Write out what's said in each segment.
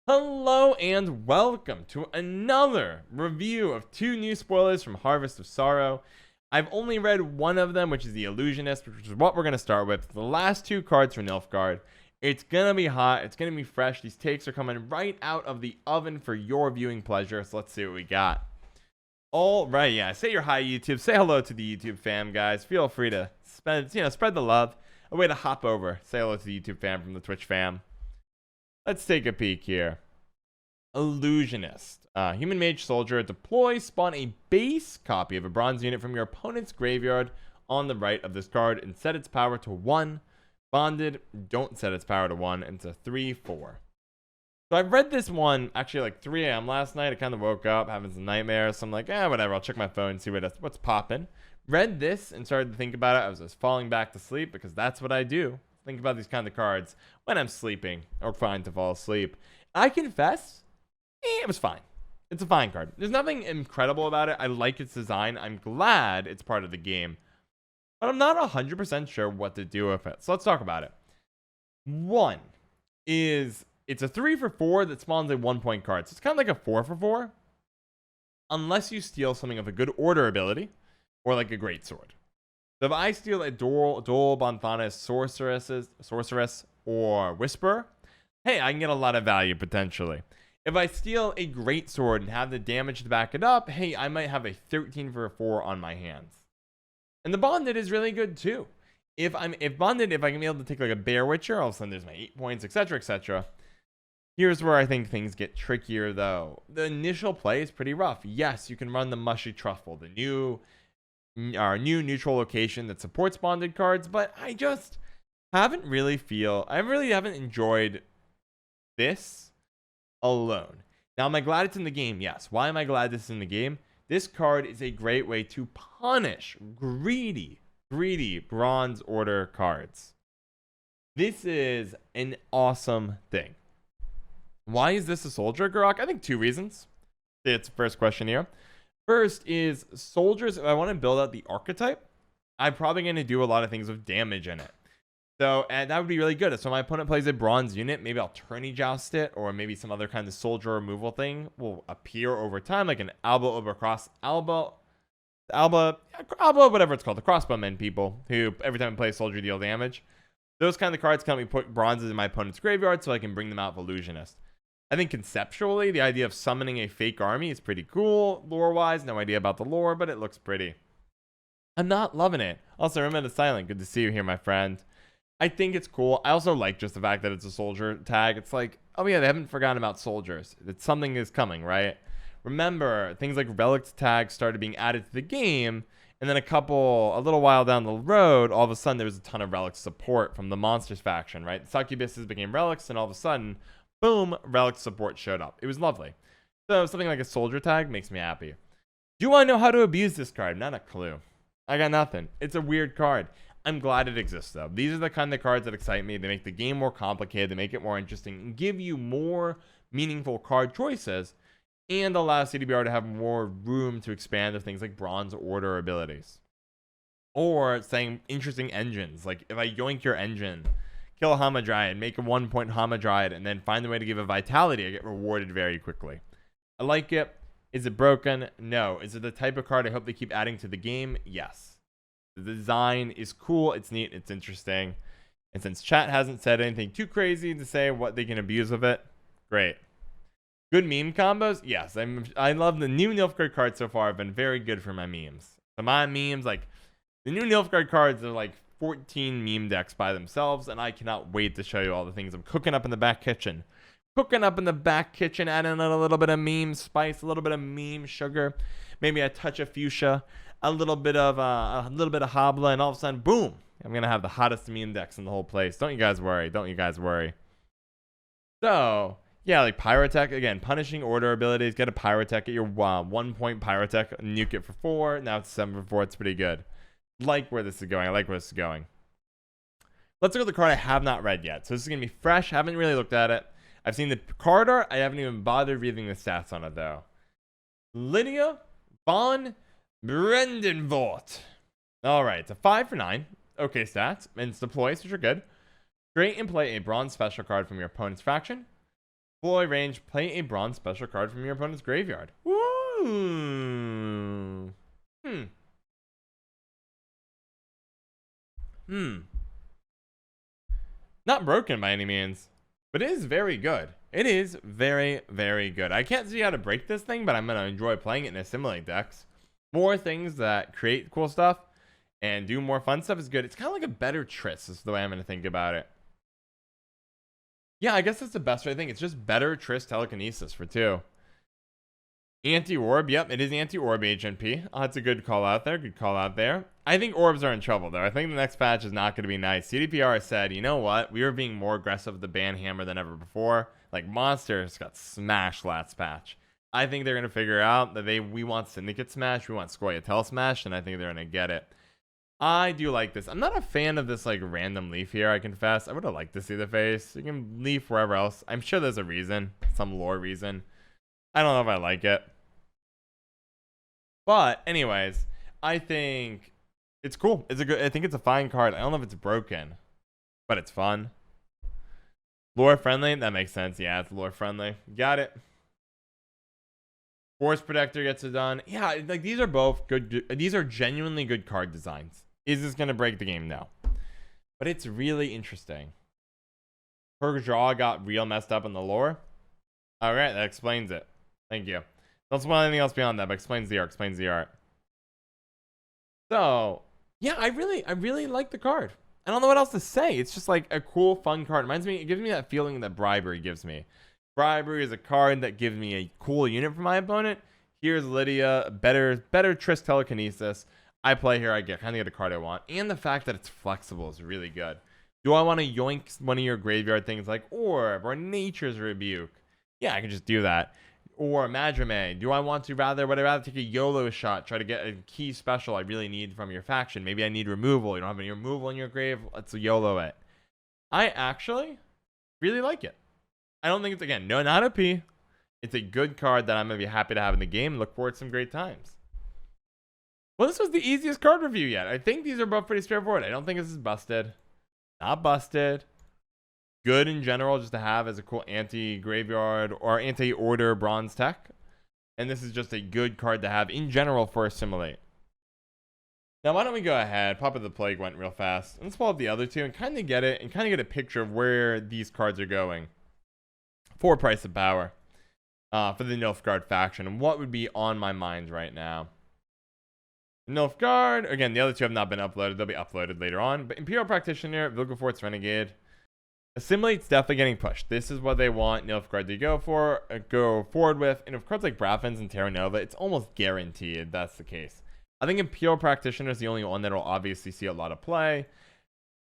Hello and welcome to another review of two new spoilers from Harvest of Sorrow. I've only read one of them, which is the Illusionist, which is what we're going to start with. The last two cards for Nilfgaard. It's going to be hot. It's going to be fresh. These takes are coming right out of the oven for your viewing pleasure. So let's see what we got. All right, yeah. Say your hi, YouTube. Say hello to the YouTube fam, guys. Feel free to spread the love. A way to hop over. Say hello to the YouTube fam from the Twitch fam. Let's take a peek here. Illusionist. Human Mage Soldier. Deploy. Spawn a base copy of a bronze unit from your opponent's graveyard on the right of this card and set its power to 1. Bonded. Don't set its power to 1. And it's a 3/4. So I've read this one actually like 3 a.m. last night. I kind of woke up having some nightmares. So I'm like, whatever. I'll check my phone and see what's popping. Read this and started to think about it. I was just falling back to sleep because that's what I do. Think about these kind of cards when I'm sleeping or trying to fall asleep. I confess, it was fine. It's a fine card. There's nothing incredible about it. I like its design. I'm glad it's part of the game. But I'm not 100% sure what to do with it. So let's talk about it. One is it's a 3/4 that spawns a 1-point card. So it's kind of like a 4/4. Unless you steal something of a good order ability or like a Greatsword. So if I steal a Dol Blanthana Sorceress or Whisperer, hey, I can get a lot of value potentially. If I steal a Greatsword and have the damage to back it up, hey, I might have a 13/4 on my hands. And the Bonded is really good too. If I can be able to take like a Bear Witcher, all of a sudden there's my 8 points, etc., etc. Here's where I think things get trickier though. The initial play is pretty rough. Yes, you can run the Mushy Truffle, our new neutral location that supports bonded cards, but I just I really haven't enjoyed this alone. Now, am I glad it's in the game? Yes. Why am I glad this is in the game? This card is a great way to punish greedy bronze order cards. This is an awesome thing. Why is this a soldier, Garok? I think 2 reasons. It's the first question here. First is soldiers. If I want to build out the archetype, I'm probably going to do a lot of things with damage in it. So, and that would be really good. So my opponent plays a bronze unit, maybe I'll tourney joust it, or maybe some other kind of soldier removal thing will appear over time, like an Alba, whatever it's called, the crossbowmen people who every time I play a soldier deal damage. Those kind of cards can help me put bronzes in my opponent's graveyard so I can bring them out with Illusionist. I think conceptually, the idea of summoning a fake army is pretty cool. Lore-wise, no idea about the lore, but it looks pretty. I'm not loving it. Also, remember the silent. Good to see you here, my friend. I think it's cool. I also like just the fact that it's a soldier tag. It's like, oh yeah, they haven't forgotten about soldiers. That something is coming, right? Remember, things like relic tags started being added to the game, and then a little while down the road, all of a sudden there was a ton of relic support from the monsters faction, right? The succubuses became relics, and all of a sudden, boom, relic support showed up. It was lovely. So something like a soldier tag makes me happy. Do I know how to abuse this card? Not a clue. I got nothing. It's a weird card. I'm glad it exists though. These are the kind of cards that excite me. They make the game more complicated. They make it more interesting and give you more meaningful card choices and allow CDPR to have more room to expand with things like bronze order abilities. Or saying interesting engines. Like if I yoink your engine, kill a Hamadryad, make a 1-point Hamadryad, and then find a way to give it vitality, I get rewarded very quickly. I like it. Is it broken? No. Is it the type of card I hope they keep adding to the game? Yes. The design is cool. It's neat. It's interesting. And since chat hasn't said anything too crazy to say what they can abuse of it, great. Good meme combos? Yes. I love the new Nilfgaard cards so far. Have been very good for my memes. So my memes, like the new Nilfgaard cards are like 14 meme decks by themselves, and I cannot wait to show you all the things I'm cooking up in the back kitchen. Adding a little bit of meme spice, a little bit of meme sugar, maybe a touch of fuchsia, a little bit of Habla, and all of a sudden, boom! I'm gonna have the hottest meme decks in the whole place. Don't you guys worry. So yeah, like Pyrotech again, punishing order abilities. Get a Pyrotech at your 1-point Pyrotech, nuke it for 4. Now it's 7/4. It's pretty good. Like where this is going. Let's look at the card I have not read yet. So this is gonna be fresh. Haven't really looked at it. I've seen the card art. I haven't even bothered reading the stats on it though. Lydia von Bredevoort. All right, it's a 5 for 9. Okay stats, and it's deploys, which are good. Create and play a bronze special card from your opponent's faction. Deploy range. Play a bronze special card from your opponent's graveyard. Ooh. Not broken by any means, but it is very good. It is very, very good. I can't see how to break this thing, but I'm going to enjoy playing it in assimilate decks. More things that create cool stuff and do more fun stuff is good. It's kind of like a better Triss is the way I'm going to think about it. Yeah, I guess that's the best way to think. It's just better Triss Telekinesis for 2. Anti-orb, yep, it is anti-orb HNP. Oh, that's a good call out there. Good call out there. I think orbs are in trouble, though. I think the next patch is not going to be nice. CDPR said, you know what? We were being more aggressive with the ban hammer than ever before. Like, monsters got smashed last patch. I think they're going to figure out that we want Syndicate Smash, we want Scoia'tael Smash, and I think they're going to get it. I do like this. I'm not a fan of this, like, random leaf here, I confess. I would have liked to see the face. You can leaf wherever else. I'm sure there's a reason. Some lore reason. I don't know if I like it. But, anyways, I think it's cool. I think it's a fine card. I don't know if it's broken, but it's fun. Lore friendly? That makes sense. Yeah, it's lore friendly. Got it. Force Protector gets it done. Yeah, like these are both good. These are genuinely good card designs. Is this going to break the game? No. But it's really interesting. Her jaw got real messed up in the lore. All right, that explains it. Thank you. Don't spoil anything else beyond that, but explains the art. Explains the art. So, yeah, I really like the card. I don't know what else to say. It's just like a cool, fun card. It gives me that feeling that Bribery gives me. Bribery is a card that gives me a cool unit for my opponent. Here's Lydia, better Triss Telekinesis. I play here, I kind of get a card I want. And the fact that it's flexible is really good. Do I want to yoink one of your graveyard things like Orb or Nature's Rebuke? Yeah, I can just do that. Or Madrame. Would I rather take a YOLO shot, try to get a key special I really need from your faction? Maybe I need removal. You don't have any removal in your grave. Let's YOLO it. I actually really like it. I don't think it's, again, no, not a P. It's a good card that I'm going to be happy to have in the game. Look forward to some great times. Well, this was the easiest card review yet. I think these are both pretty straightforward. I don't think this is busted. Not busted. Good in general just to have as a cool anti-graveyard or anti-order bronze tech. And this is just a good card to have in general for assimilate. Now, why don't we go ahead, pop up the Plague Gwent real fast. Let's pull up the other two and kind of get a picture of where these cards are going. For Price of Power. For the Nilfgaard faction. And what would be on my mind right now. Nilfgaard. Again, the other two have not been uploaded. They'll be uploaded later on. But Imperial Practitioner, Bredevoort's Renegade. Assimilate's definitely getting pushed. This is what they want Nilfgaard to go forward with. And of course, like Braffins and Terra Nova, it's almost guaranteed that's the case. I think Imperial Practitioner is the only one that will obviously see a lot of play.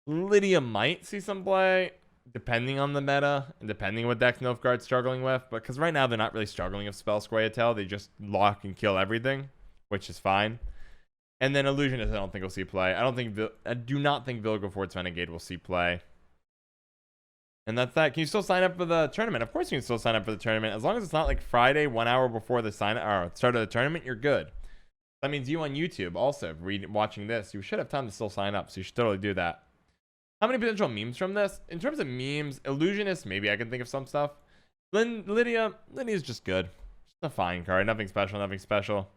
Lydia might see some play, depending on the meta and depending on what decks Nilfgaard's struggling with. But because right now they're not really struggling with Spell Scoia'tael, they just lock and kill everything, which is fine. And then Illusionist, I don't think will see play. I do not think Bredevoort's Renegade will see play. And that's that. Can you still sign up for the tournament? Of course you can still sign up for the tournament. As long as it's not like Friday, 1 hour before the start of the tournament, you're good. That means you on YouTube also, watching this, you should have time to still sign up. So you should totally do that. How many potential memes from this? In terms of memes, Illusionist, maybe I can think of some stuff. Lydia's just good. Just a fine card. Nothing special.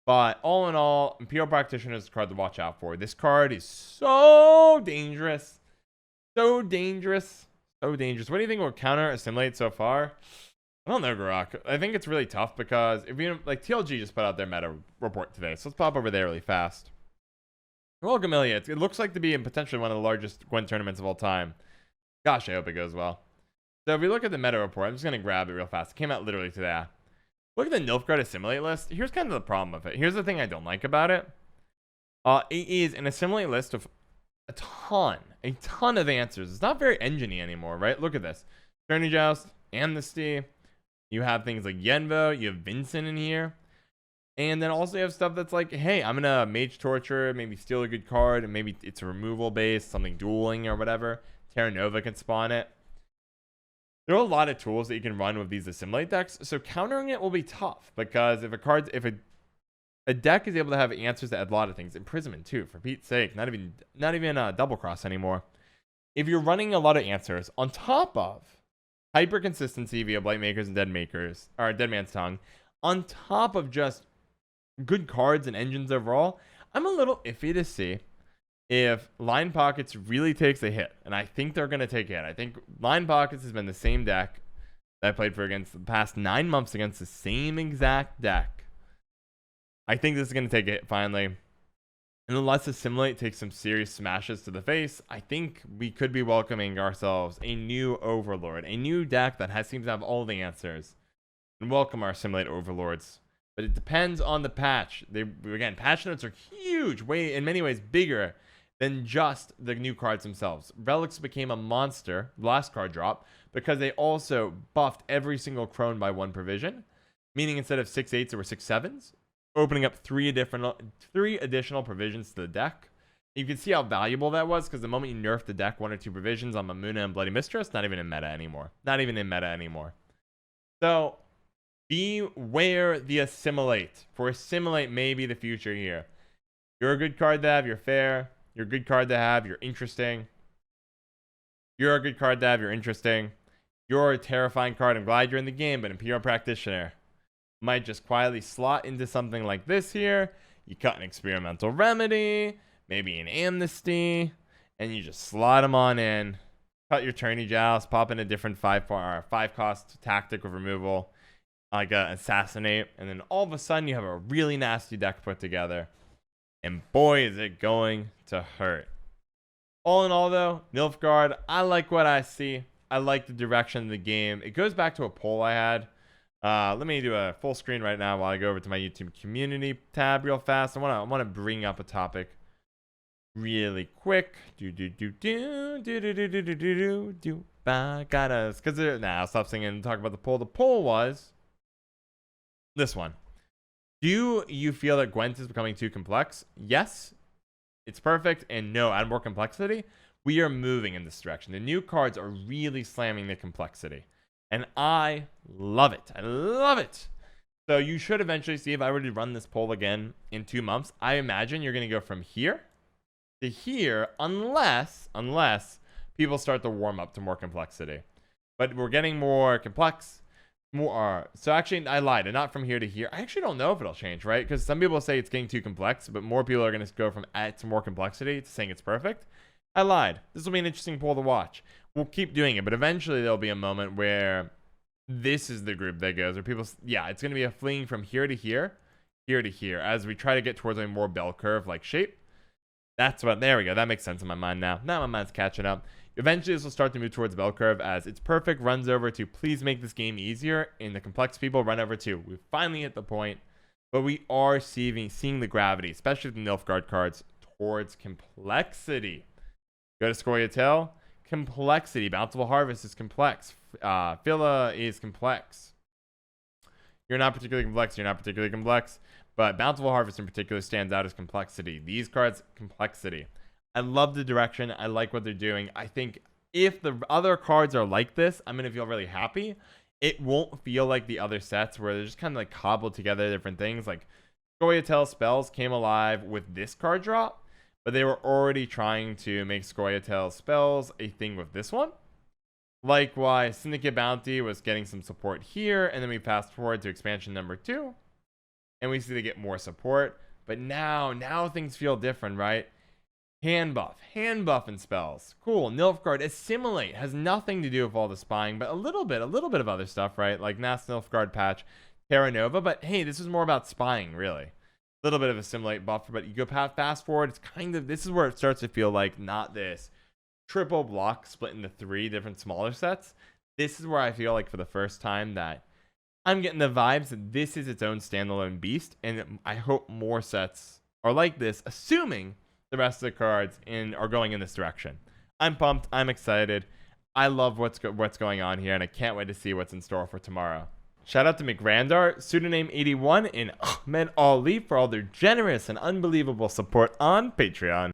But all in all, Imperial Practitioner is a card to watch out for. This card is so dangerous. So dangerous. What do you think will counter assimilate so far? I don't know, Garok. I think it's really tough because if you like TLG just put out their meta report today. So let's pop over there really fast. Welcome, Ilya. It looks like to be potentially one of the largest Gwent tournaments of all time. Gosh, I hope it goes well. So if we look at the meta report, I'm just going to grab it real fast. It came out literally today. Look at the Nilfgaard assimilate list. Here's kind of the problem with it. Here's the thing I don't like about it. It is an assimilate list of a ton of answers. It's not very engine-y anymore, right? Look at this. Journey Joust, Amnesty. You have things like Yenvo. You have Vincent in here. And then also you have stuff that's like, hey, I'm going to Mage Torture, maybe steal a good card, and maybe it's a removal based, something dueling or whatever. Terra Nova can spawn it. There are a lot of tools that you can run with these assimilate decks, so countering it will be tough because if a deck is able to have answers to a lot of things, imprisonment too, for Pete's sake, not even double cross anymore. If you're running a lot of answers on top of hyper consistency via Blight Makers and Dead Makers, or Dead Man's Tongue, on top of just good cards and engines overall, I'm a little iffy to see if Line Pockets really takes a hit. And I think they're going to take a hit. I think Line Pockets has been the same deck that I played for against the past 9 months against the same exact deck. I think this is going to take a hit finally. And unless Assimilate takes some serious smashes to the face, I think we could be welcoming ourselves a new Overlord, a new deck that seems to have all the answers. And welcome our Assimilate Overlords. But it depends on the patch. Again, patch notes are huge, in many ways bigger than just the new cards themselves. Relics became a monster, last card drop, because they also buffed every single crone by 1 provision, meaning instead of 6/8s, there were 6/7s. Opening up 3 additional provisions to the deck. You can see how valuable that was, because the moment you nerf the deck 1 or 2 provisions on Mamuna and Bloody Mistress, not even in meta anymore. So, beware the Assimilate. For Assimilate may be the future here. You're a good card to have, you're fair. You're a good card to have, you're interesting. You're a good card to have, you're interesting. You're a terrifying card, I'm glad you're in the game, but Imperial Practitioner might just quietly slot into something like this here. You cut an Experimental Remedy, maybe an Amnesty, and you just slot them on in. Cut your Tourney Joust, pop in a different 5-cost tactic of removal, like Assassinate, and then all of a sudden you have a really nasty deck put together. And boy, is it going to hurt. All in all, though, Nilfgaard, I like what I see. I like the direction of the game. It goes back to a poll I had. Let me do a full screen right now while I go over to my YouTube community tab real fast. I want to bring up a topic really quick. I'll stop singing and talk about the poll. The poll was this one. Do you feel that Gwent is becoming too complex? Yes, it's perfect. And no, add more complexity. We are moving in this direction. The new cards are really slamming the complexity. And I love it. I love it. So you should eventually see, if I were to run this poll again in 2 months, I imagine you're going to go from here to here, unless people start to warm up to more complexity. But we're getting more complex. So actually, I lied. And not from here to here. I actually don't know if it'll change, right? Because some people say it's getting too complex, but more people are going to go from add to more complexity to saying it's perfect. I lied. This will be an interesting poll to watch. We'll keep doing it, but eventually there'll be a moment where this is the group that goes, where people, yeah, it's going to be a fleeing from here to here, here to here, as we try to get towards a more bell curve like shape. That's what, there we go. That makes sense in my mind now. Now my mind's catching up. Eventually this will start to move towards bell curve as it's perfect runs over to please make this game easier, and the complex people run over to we finally hit the point, but we are seeing the gravity, especially with the Nilfgaard cards, towards complexity. Go to Scoia'tael. Complexity. Bountiful Harvest is complex. Phila is complex. You're not particularly complex. But Bountiful Harvest in particular stands out as complexity. These cards, complexity. I love the direction. I like what they're doing. I think if the other cards are like this, I'm going to feel really happy. It won't feel like the other sets where they're just kind of like cobbled together different things. Like Scoia'tael spells came alive with this card drop. But they were already trying to make Scoia'tael spells a thing with this one. Likewise, Syndicate Bounty was getting some support here. And then we fast forward to expansion number 2. And we see they get more support. But now things feel different, right? Hand buff and spells. Cool. Nilfgaard, Assimilate has nothing to do with all the spying, but a little bit of other stuff, right? Like Mass Nilfgaard patch, Terra Nova. But hey, this is more about spying, really. Little bit of Assimilate buffer, but you go fast forward, it's kind of, this is where it starts to feel like not this triple block split into 3 different smaller sets. This is where I feel like for the first time that I'm getting the vibes that this is its own standalone beast, and I hope more sets are like this, assuming the rest of the cards are going in this direction. I'm pumped, I'm excited, I love what's going on here, and I can't wait to see what's in store for tomorrow. Shout out to McRandar, Pseudonym 81, and Ahmed Ali for all their generous and unbelievable support on Patreon.